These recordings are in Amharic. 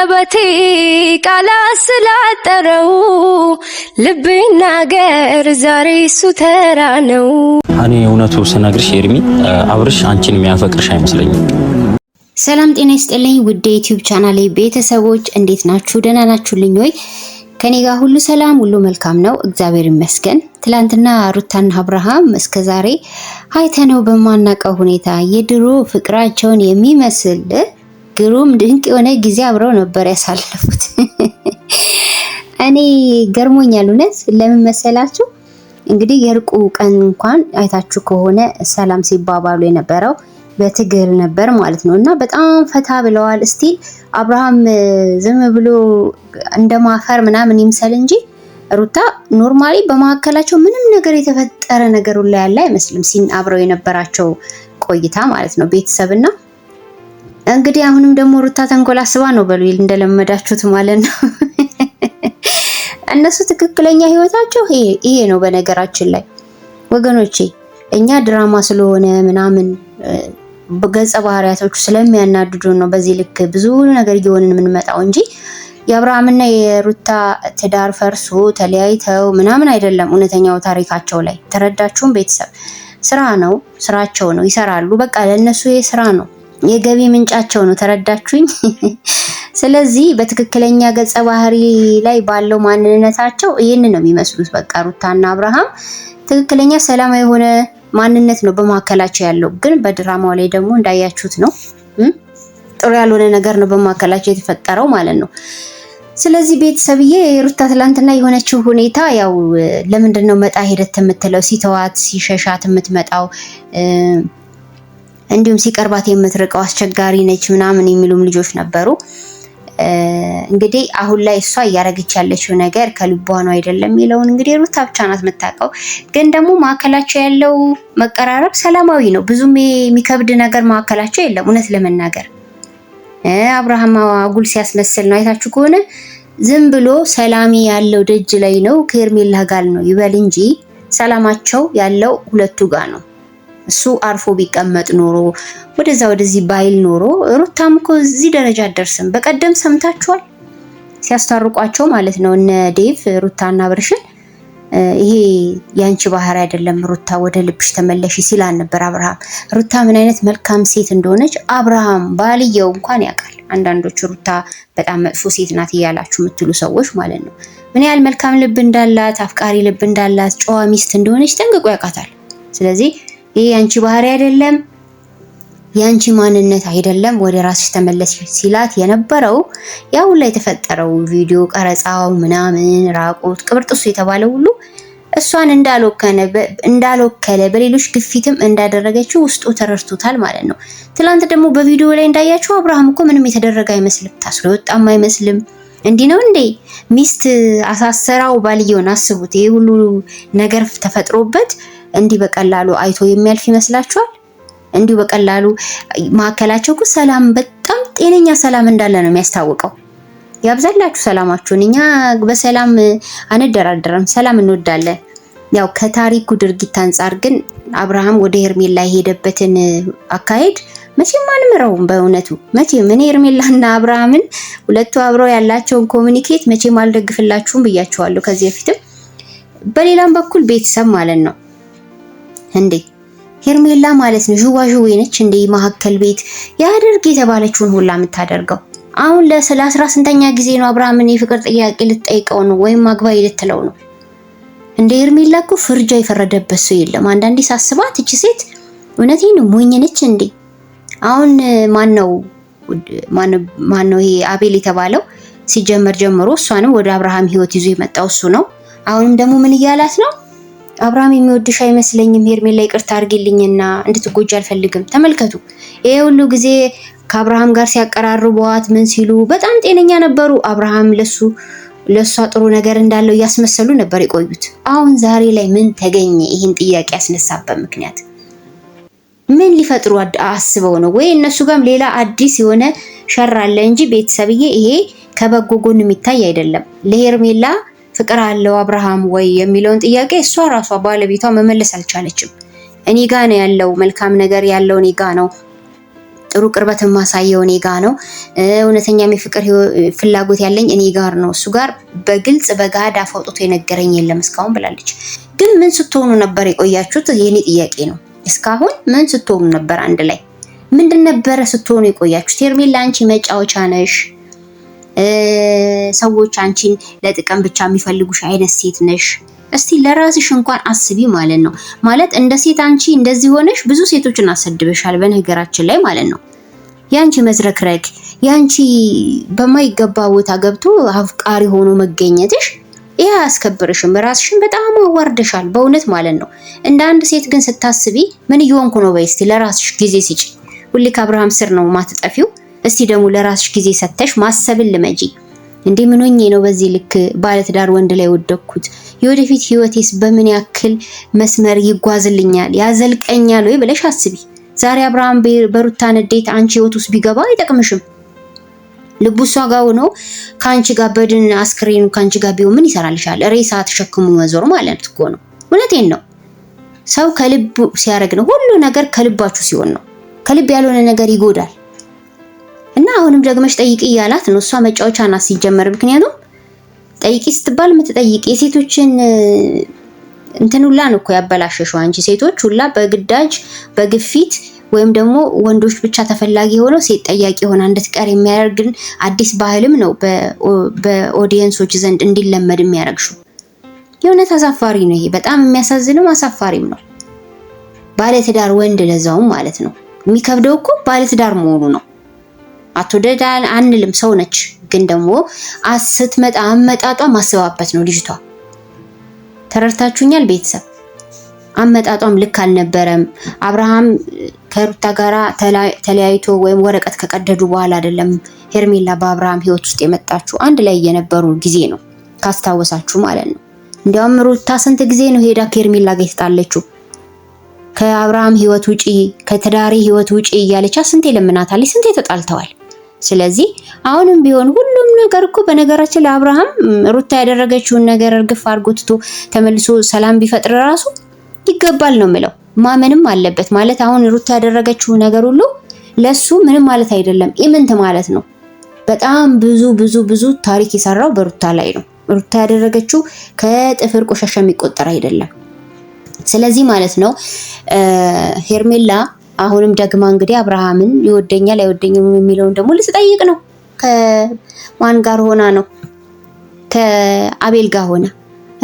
አንደበቴ ቃላት ስላጠረው ልቤና ገር ዛሬ እሱ ተራ ነው። እኔ እውነቱ ስነግርሽ ኤርሚ አብርሽ አንቺን የሚያፈቅርሽ አይመስለኝም። ሰላም ጤና ይስጥልኝ ውድ ዩቲዩብ ቻናሌ ቤተሰቦች እንዴት ናችሁ? ደህና ናችሁልኝ ወይ? ከኔ ጋር ሁሉ ሰላም ሁሉ መልካም ነው፣ እግዚአብሔር ይመስገን። ትላንትና ሩታና አብርሃም እስከዛሬ አይተነው በማናቀው ሁኔታ የድሮ ፍቅራቸውን የሚመስል ግሩም ድንቅ የሆነ ጊዜ አብረው ነበር ያሳለፉት። እኔ ገርሞኛል እውነት። ለምን መሰላችሁ? እንግዲህ የእርቁ ቀን እንኳን አይታችሁ ከሆነ ሰላም ሲባባሉ የነበረው በትግል ነበር ማለት ነው። እና በጣም ፈታ ብለዋል። እስቲ አብርሃም ዝም ብሎ እንደማፈር ምናምን ይምሰል እንጂ ሩታ ኖርማሊ በመካከላቸው ምንም ነገር የተፈጠረ ነገር ሁላ ያለ አይመስልም። ሲን አብረው የነበራቸው ቆይታ ማለት ነው ቤተሰብና እንግዲህ አሁንም ደግሞ ሩታ ተንኮል አስባ ነው በሉ እንደለመዳችሁት ማለት ነው። እነሱ ትክክለኛ ህይወታቸው ይሄ ነው። በነገራችን ላይ ወገኖቼ እኛ ድራማ ስለሆነ ምናምን ገጸ ባህሪያቶቹ ስለሚያናድዱ ነው በዚህ ልክ ብዙ ነገር እየሆንን የምንመጣው እንጂ የአብርሃምና የሩታ ትዳር ፈርሶ ተለያይተው ምናምን አይደለም። እውነተኛው ታሪካቸው ላይ ተረዳችሁም? ቤተሰብ ስራ ነው፣ ስራቸው ነው፣ ይሰራሉ። በቃ ለነሱ የስራ ነው፣ የገቢ ምንጫቸው ነው። ተረዳችሁኝ? ስለዚህ በትክክለኛ ገጸ ባህሪ ላይ ባለው ማንነታቸው ይህንን ነው የሚመስሉት። በቃ ሩታና አብርሃም ትክክለኛ ሰላማዊ የሆነ ማንነት ነው በመካከላቸው ያለው። ግን በድራማው ላይ ደግሞ እንዳያችሁት ነው ጥሩ ያልሆነ ነገር ነው በመካከላቸው የተፈጠረው ማለት ነው። ስለዚህ ቤተሰብዬ ሩታ ትላንትና የሆነችው ሁኔታ ያው ለምንድን ነው መጣ ሄደት የምትለው ሲተዋት ሲሸሻት የምትመጣው እንዲሁም ሲቀርባት የምትርቀው አስቸጋሪ ነች ምናምን የሚሉም ልጆች ነበሩ። እንግዲህ አሁን ላይ እሷ እያረገች ያለችው ነገር ከልቧ ነው አይደለም የሚለውን እንግዲህ ሩታ ብቻ ናት የምታውቀው። ግን ደግሞ ማዕከላቸው ያለው መቀራረብ ሰላማዊ ነው። ብዙም የሚከብድ ነገር ማዕከላቸው የለም። እውነት ለመናገር አብርሃም አጉል ሲያስመስል ነው። አይታችሁ ከሆነ ዝም ብሎ ሰላሚ ያለው ደጅ ላይ ነው ከሄርሜላ ጋር ነው ይበል እንጂ ሰላማቸው ያለው ሁለቱ ጋር ነው። እሱ አርፎ ቢቀመጥ ኖሮ ወደዛ ወደዚህ ባይል ኖሮ ሩታም እኮ እዚህ ደረጃ አትደርስም። በቀደም ሰምታችኋል ሲያስታርቋቸው ማለት ነው እነ ዴቭ ሩታና አብርሽን። ይሄ ያንቺ ባህሪ አይደለም ሩታ ወደ ልብሽ ተመለሽ ሲላል ነበር አብርሃም። ሩታ ምን አይነት መልካም ሴት እንደሆነች አብርሃም ባልየው እንኳን ያውቃል። አንዳንዶቹ ሩታ በጣም መጥፎ ሴት ናት እያላችሁ የምትሉ ሰዎች ማለት ነው ምን ያህል መልካም ልብ እንዳላት፣ አፍቃሪ ልብ እንዳላት፣ ጨዋ ሚስት እንደሆነች ጠንቅቆ ያውቃታል። ስለዚህ ይሄ ያንቺ ባህሪ አይደለም ያንቺ ማንነት አይደለም ወደ ራስሽ ተመለሽ ሲላት የነበረው ያው ላይ የተፈጠረው ቪዲዮ ቀረጻው ምናምን ራቆት ቅብርጥሱ የተባለው ሁሉ እሷን እንዳልወከለ በሌሎች ግፊትም እንዳደረገችው ውስጡ ተረድቶታል ማለት ነው። ትላንት ደግሞ በቪዲዮ ላይ እንዳያችሁ አብርሃም እኮ ምንም የተደረገ አይመስልም፣ ታስሮ የወጣም አይመስልም። እንዲህ ነው እንዴ ሚስት አሳሰራው ባልየውን አስቡት። ይሄ ሁሉ ነገር ተፈጥሮበት እንዲህ በቀላሉ አይቶ የሚያልፍ ይመስላችኋል? እንዲሁ በቀላሉ ማዕከላቸው እኮ ሰላም በጣም ጤነኛ ሰላም እንዳለ ነው የሚያስታውቀው። ያብዛላችሁ ሰላማችሁን። እኛ በሰላም አንደራደረም፣ ሰላም እንወዳለን። ያው ከታሪኩ ድርጊት አንጻር ግን አብርሃም ወደ ሄርሜላ የሄደበትን አካሄድ መቼም አንምረውም። በእውነቱ መቼም እኔ ሄርሜላና አብርሃምን ሁለቱ አብረው ያላቸውን ኮሚኒኬት መቼም አልደግፍላችሁም ብያችኋለሁ ከዚህ በፊትም። በሌላም በኩል ቤተሰብ ማለት ነው እንዴ ሄርሜላ ማለት ነው ዥዋዥዌ ነች እንዴ? መሀከል ቤት ያደርግ የተባለችውን ሁላ የምታደርገው አሁን ለ18ኛ ጊዜ ነው አብርሃምን የፍቅር ጥያቄ ልትጠይቀው ነው ወይም ማግባይ ልትለው ነው እንዴ? ሄርሜላ እኮ ፍርጃ የፈረደበት ሰው የለም። አንዳንዴ ሳስባት እቺ ሴት እውነቴን ነው ሞኝ ነች እንዴ? አሁን ማነው ይሄ አቤል የተባለው ሲጀመር ጀምሮ እሷንም ወደ አብርሃም ህይወት ይዞ የመጣው እሱ ነው። አሁንም ደግሞ ምን እያላት ነው? አብርሃም የሚወድሽ አይመስለኝም ሄርሜላ ይቅርታ አድርጊልኝና እንድትጎጂ አልፈልግም። ተመልከቱ፣ ይሄ ሁሉ ጊዜ ከአብርሃም ጋር ሲያቀራርቧት ምን ሲሉ በጣም ጤነኛ ነበሩ። አብርሃም ለሷ ጥሩ ነገር እንዳለው እያስመሰሉ ነበር የቆዩት። አሁን ዛሬ ላይ ምን ተገኘ? ይህን ጥያቄ ያስነሳበት ምክንያት ምን ሊፈጥሩ አስበው ነው ወይ እነሱ ጋርም ሌላ አዲስ የሆነ ሸር አለ እንጂ ቤተሰብዬ ይሄ ከበጎ ጎን የሚታይ አይደለም። ለሄርሜላ ፍቅር አለው አብርሃም ወይ የሚለውን ጥያቄ እሷ ራሷ ባለቤቷ መመለስ አልቻለችም። እኔ ጋ ነው ያለው መልካም ነገር ያለው እኔ ጋ ነው ጥሩ ቅርበት ማሳየው እኔ ጋር ነው። እውነተኛም የፍቅር ፍላጎት ያለኝ እኔ ጋር ነው። እሱ ጋር በግልጽ በጋድ አፋውጥቶ የነገረኝ የለም እስካሁን ብላለች። ግን ምን ስትሆኑ ነበር የቆያችሁት? የኔ ጥያቄ ነው። እስካሁን ምን ስትሆኑ ነበር? አንድ ላይ ምንድን ነበረ ስትሆኑ የቆያችሁት? ሄርሜላ አንቺ መጫወቻ ነሽ። ሰዎች አንቺን ለጥቅም ብቻ የሚፈልጉሽ አይነት ሴት ነሽ። እስቲ ለራስሽ እንኳን አስቢ ማለት ነው። ማለት እንደ ሴት አንቺ እንደዚህ ሆነሽ ብዙ ሴቶችን አሰድበሻል በነገራችን ላይ ማለት ነው። ያንቺ መዝረክረክ፣ ያንቺ በማይገባ ቦታ ገብቶ አፍቃሪ ሆኖ መገኘትሽ ይሄ አያስከብርሽም። ራስሽን በጣም አዋርደሻል በእውነት ማለት ነው። እንደ አንድ ሴት ግን ስታስቢ ምን እየሆንኩ ነው በይ እስቲ ለራስሽ ጊዜ ስጪ። ሁሌ ከአብርሃም ስር ነው ማትጠፊው። እስቲ ደግሞ ለራስሽ ጊዜ ሰተሽ ማሰብን ልመጂ። እንዴ ምን ሆኜ ነው በዚህ ልክ ባለትዳር ወንድ ላይ ወደኩት? የወደፊት ህይወቴስ በምን ያክል መስመር ይጓዝልኛል ያዘልቀኛል ወይ ብለሽ አስቢ። ዛሬ አብርሃም በሩታ ንዴት አንቺ ህይወት ውስጥ ቢገባ አይጠቅምሽም። ልቡ እሷ ጋር ሆኖ ከአንቺ ጋር በድን አስክሬኑ ከአንቺ ጋር ቢሆን ምን ይሰራልሻል? ሬሳ ተሸክሙ መዞር ማለት እኮ ነው። እውነቴን ነው። ሰው ከልቡ ሲያደርግ ነው ሁሉ ነገር ከልባችሁ ሲሆን ነው። ከልብ ያልሆነ ነገር ይጎዳል። እና አሁንም ደግመሽ ጠይቂ እያላት ነው። እሷ መጫወቻ ናት ሲጀመር። ምክንያቱም ጠይቂ ስትባል የምትጠይቂ የሴቶችን እንትን ሁላ ነው እኮ ያበላሸሽው አንቺ። ሴቶች ሁላ በግዳጅ በግፊት ወይም ደግሞ ወንዶች ብቻ ተፈላጊ ሆነው ሴት ጠያቂ ሆና እንድትቀር የሚያደርግን አዲስ ባህልም ነው በኦዲየንሶች ዘንድ እንዲለመድ የሚያደርግሽው። የእውነት አሳፋሪ ነው ይሄ። በጣም የሚያሳዝንም አሳፋሪም ነው። ባለትዳር ወንድ ለዛውም ማለት ነው። የሚከብደው እኮ ባለትዳር መሆኑ ነው። አትወደድ አንልም፣ ሰው ነች። ግን ደግሞ ስትመጣ አመጣጧ ማስባበት ነው ልጅቷ። ተረድታችሁኛል ቤተሰብ? አመጣጧም ልክ አልነበረም። አብርሃም ከሩታ ጋራ ተለያይቶ ወይም ወረቀት ከቀደዱ በኋላ አይደለም ሄርሜላ በአብርሃም ህይወት ውስጥ የመጣችው። አንድ ላይ የነበሩ ጊዜ ነው ካስታወሳችሁ ማለት ነው። እንዲያውም ሩታ ስንት ጊዜ ነው ሄዳ ከሄርሜላ ጋር የተጣለችው? ከአብርሃም ህይወት ውጪ ከትዳሬ ህይወት ውጪ እያለች ስንቴ ለምናታለች፣ ስንቴ ተጣልተዋል። ስለዚህ አሁንም ቢሆን ሁሉም ነገር እኮ በነገራችን ለአብርሃም ሩታ ያደረገችውን ነገር እርግፍ አድርጎ ትቶ ተመልሶ ሰላም ቢፈጥር ራሱ ይገባል ነው የምለው። ማመንም አለበት ማለት አሁን ሩታ ያደረገችው ነገር ሁሉ ለሱ ምንም ማለት አይደለም፣ ኢምንት ማለት ነው። በጣም ብዙ ታሪክ የሰራው በሩታ ላይ ነው። ሩታ ያደረገችው ከጥፍር ቆሻሻ የሚቆጠር አይደለም። ስለዚህ ማለት ነው ሄርሜላ አሁንም ደግማ እንግዲህ አብርሃምን ይወደኛል አይወደኝም የሚለውን ደግሞ ልትጠይቅ ነው። ከማን ጋር ሆና ነው? ከአቤል ጋር ሆና።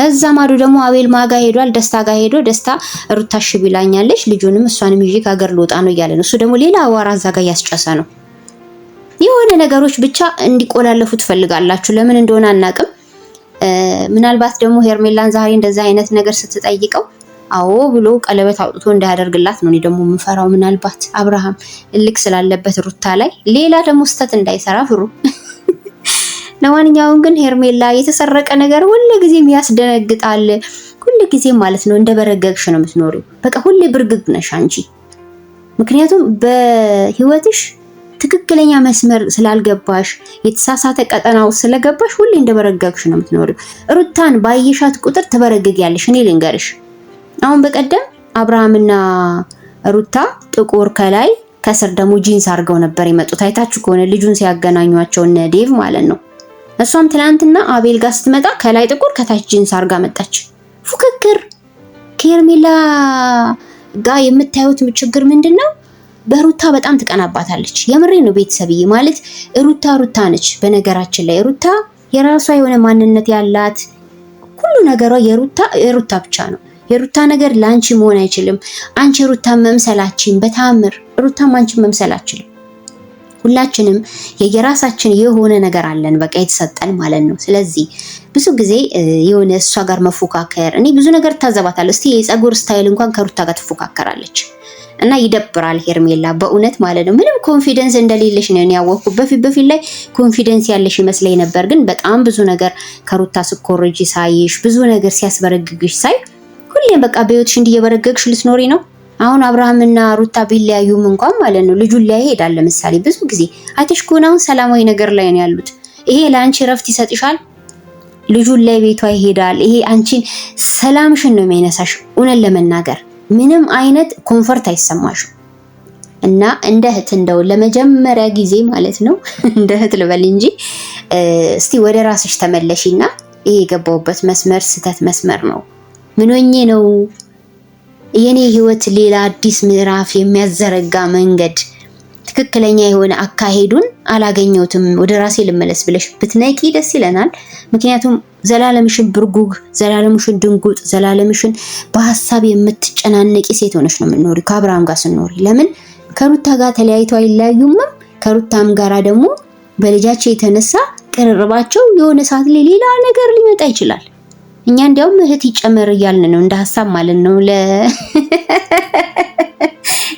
እዛ ማዶ ደግሞ አቤል ማጋ ሄዷል፣ ደስታ ጋር ሄዶ ደስታ ሩታሽ ቢላኛለች ልጁንም እሷንም ይዤ ከሀገር ልወጣ ነው እያለ ነው። እሱ ደግሞ ሌላ አዋራ እዛ ጋር እያስጨሰ ነው። የሆነ ነገሮች ብቻ እንዲቆላለፉ ትፈልጋላችሁ። ለምን እንደሆነ አናቅም። ምናልባት ደግሞ ሄርሜላን ዛሬ እንደዛ አይነት ነገር ስትጠይቀው አዎ ብሎ ቀለበት አውጥቶ እንዳያደርግላት ነው እኔ ደግሞ የምፈራው። ምናልባት አብርሃም እልክ ስላለበት ሩታ ላይ ሌላ ደግሞ ስተት እንዳይሰራ ፍሩ። ለማንኛውም ግን ሄርሜላ የተሰረቀ ነገር ሁሉ ጊዜም ያስደነግጣል። ሁሉ ጊዜ ማለት ነው እንደበረገግሽ ነው የምትኖሪው። በቃ ሁሌ ብርግግ ነሽ አንቺ። ምክንያቱም በህይወትሽ ትክክለኛ መስመር ስላልገባሽ የተሳሳተ ቀጠናው ስለገባሽ ሁሌ እንደበረገግሽ ነው የምትኖሪው። ሩታን ባየሻት ቁጥር ትበረግጊያለሽ። እኔ ልንገርሽ አሁን በቀደም አብርሃምና ሩታ ጥቁር ከላይ ከስር ደግሞ ጂንስ አድርገው ነበር የመጡት። አይታችሁ ከሆነ ልጁን ሲያገናኟቸው እነ ዴቭ ማለት ነው። እሷም ትናንትና አቤል ጋር ስትመጣ ከላይ ጥቁር ከታች ጂንስ አድርጋ መጣች። ፉክክር። ከሄርሜላ ጋር የምታዩት ችግር ምንድነው? በሩታ በጣም ትቀናባታለች። የምሬ ነው ቤተሰብዬ። ማለት ሩታ ነች። በነገራችን ላይ ሩታ የራሷ የሆነ ማንነት ያላት ሁሉ ነገሯ የሩታ ብቻ ነው። የሩታ ነገር ለአንቺ መሆን አይችልም። አንቺ ሩታ መምሰላችን በታምር ሩታም አንቺ መምሰላችን። ሁላችንም የየራሳችን የሆነ ነገር አለን፣ በቃ የተሰጠን ማለት ነው። ስለዚህ ብዙ ጊዜ የሆነ እሷ ጋር መፎካከር እኔ ብዙ ነገር ታዘባታለሁ። እስቲ የፀጉር ስታይል እንኳን ከሩታ ጋር ትፎካከራለች እና ይደብራል ሄርሜላ በእውነት ማለት ነው። ምንም ኮንፊደንስ እንደሌለሽ ነው ያወቅኩት። በፊት ላይ ኮንፊደንስ ያለሽ ይመስለኝ ነበር፣ ግን በጣም ብዙ ነገር ከሩታ ስኮርጂ ሳይሽ ብዙ ነገር ሲያስበረግግሽ ሳይ ሁሌም በቃ በህይወትሽ እንዲየበረገግሽ ልትኖሪ ነው። አሁን አብርሃምና ሩታ ቢለያዩም እንኳን ማለት ነው ልጁን ላይ ይሄዳል። ለምሳሌ ብዙ ጊዜ አይተሽ ከሆነ አሁን ሰላማዊ ነገር ላይ ነው ያሉት። ይሄ ለአንቺ ረፍት ይሰጥሻል። ልጁን ላይ ቤቷ ይሄዳል። ይሄ አንቺን ሰላምሽን ነው የሚነሳሽ። እውነት ለመናገር ምንም አይነት ኮንፈርት አይሰማሽም። እና እንደ እህት እንደው ለመጀመሪያ ጊዜ ማለት ነው እንደ እህት ልበል እንጂ እስቲ ወደ ራስሽ ተመለሺና ይሄ የገባውበት መስመር ስህተት መስመር ነው። ምን ሆኜ ነው የኔ ህይወት ሌላ አዲስ ምዕራፍ የሚያዘረጋ መንገድ ትክክለኛ የሆነ አካሄዱን አላገኘሁትም፣ ወደ ራሴ ልመለስ ብለሽ ብትነቂ ደስ ይለናል። ምክንያቱም ዘላለምሽን ብርጉግ፣ ዘላለምሽን ድንጉጥ፣ ዘላለምሽን በሀሳብ የምትጨናነቂ ሴት ሆነሽ ነው የምትኖሪ ከአብርሃም ጋር ስኖሪ። ለምን ከሩታ ጋር ተለያይተው አይለያዩም? ከሩታም ጋራ ደግሞ በልጃቸው የተነሳ ቅርርባቸው የሆነ ሰዓት ላይ ሌላ ነገር ሊመጣ ይችላል። እኛ እንዲያውም እህት ይጨመር እያልን ነው እንደ ሀሳብ ማለት ነው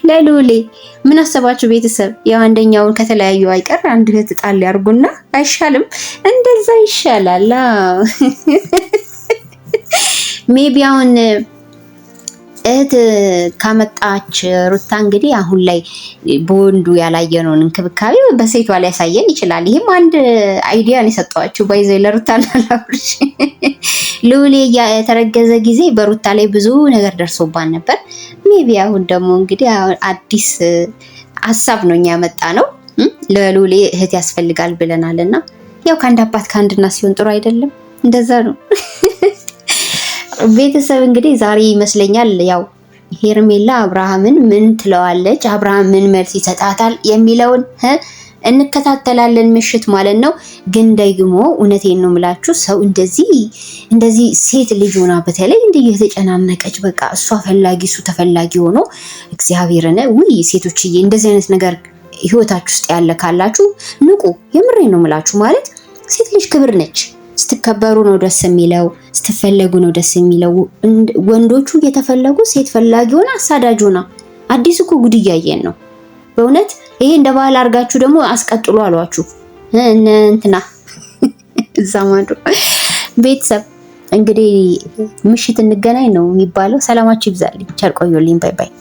ለሉሌ። ምን አሰባችሁ ቤተሰብ? ያው አንደኛውን ከተለያዩ አይቀር አንድ እህት ጣል ያርጉና አይሻልም? እንደዛ ይሻላል። ሜቢ አሁን እህት ካመጣች ሩታ እንግዲህ አሁን ላይ በወንዱ ያላየነውን እንክብካቤ በሴቷ ላይ ያሳየን ይችላል። ይሄም አንድ አይዲያ ነው የሰጠዋችሁ ባይዘይ ለሩታና ለአብርሽ። ሉሌ የተረገዘ ጊዜ በሩታ ላይ ብዙ ነገር ደርሶባን ነበር። ሜቢ አሁን ደግሞ እንግዲህ አዲስ ሀሳብ ነው እኛ ያመጣ ነው። ለሉሌ እህት ያስፈልጋል ብለናልና ያው ከአንድ አባት ከአንድ እናት ሲሆን ጥሩ አይደለም? እንደዛ ነው። ቤተሰብ እንግዲህ ዛሬ ይመስለኛል ያው ሄርሜላ አብርሃምን ምን ትለዋለች፣ አብርሃም ምን መልስ ይሰጣታል የሚለውን እንከታተላለን ምሽት ማለት ነው። ግን ደግሞ እውነቴን ነው የምላችሁ ሰው እንደዚህ ሴት ልጅ ሆና በተለይ እንዲህ የተጨናነቀች በቃ እሷ ፈላጊ እሱ ተፈላጊ ሆኖ እግዚአብሔርን ውይ ሴቶችዬ እንደዚህ አይነት ነገር ህይወታችሁ ውስጥ ያለ ካላችሁ ንቁ። የምሬን ነው የምላችሁ። ማለት ሴት ልጅ ክብር ነች። ስትከበሩ ነው ደስ የሚለው፣ ስትፈለጉ ነው ደስ የሚለው። ወንዶቹ እየተፈለጉ ሴት ፈላጊ ሆና አሳዳጅ ሆና አዲስ እኮ ጉድ እያየን ነው በእውነት። ይሄ እንደ ባህል አድርጋችሁ ደግሞ አስቀጥሉ አሏችሁ እንትና እዛ ማዶ። ቤተሰብ እንግዲህ ምሽት እንገናኝ ነው የሚባለው። ሰላማችሁ ይብዛልኝ። ቸር ቆዩልኝ። ባይ ባይ።